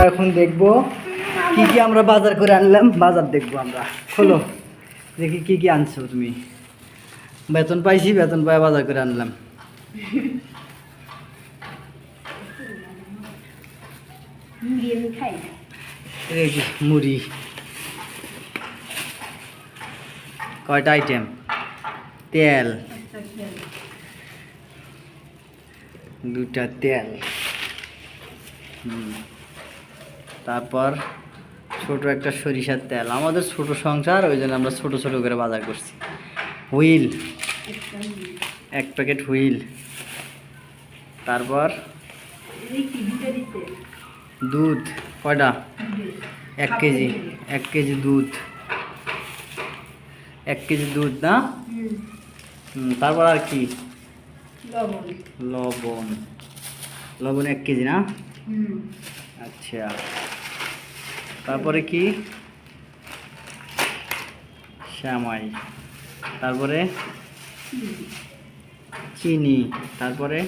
এখন দেখব কি কি আমরা বাজার করে আনলাম। বাজার দেখবো আমরা। খোলো দেখি কি কি আনছো তুমি। বেতন পাইছি, বেতন পাই বাজার করে আনলাম। এই যে মুড়ি, কয়টা আইটেম, তেল, দুটা তেল, তারপর ছোট একটা সরিষার তেল। আমাদের ছোট সংসার, ওই জন্য আমরা ছোট ছোট করে বাজার করছি। হুইল, এক প্যাকেট হুইল। তারপর দুধ, কয়টা, 1 কেজি, 1 কেজি দুধ, 1 কেজি দুধ না। তারপর আর কি, লবণ, লবণ 1 কেজি না। আচ্ছা, তারপরে কি, শ্যামাই, তারপরে চিনি, তারপরে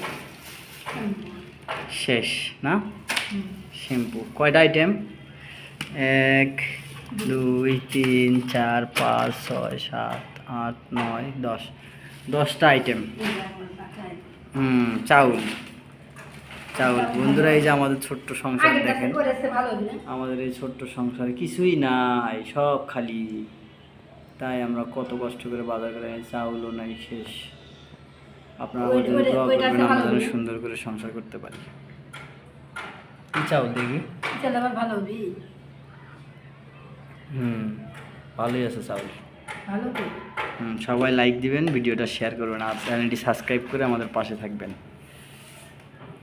শেষ না, শ্যাম্পু। কয়টা আইটেম, 1 2 3 4 5 6 7 8 9 10, 10টা আইটেম। চাউল, চাউল। বন্ধুরা, এই যে আমাদের ছোট্ট সংসার দেখেন, আমাদের এই ছোট্ট সংসারে কিছুই নাই, সব খালি। তাই আমরা কত কষ্ট করে বাজার করে, চাউলও নাই, শেষ। আপনারা আমাদের জন্য দোয়া করবেন, আমরা যেন সুন্দর করে সংসার করতে পারি। কি চাউল দেখি, ভালোই আছে চাউল। সবাই লাইক দিবেন, ভিডিওটা শেয়ার করবেন, আর চ্যানেলটি সাবস্ক্রাইব করে আমাদের পাশে থাকবেন।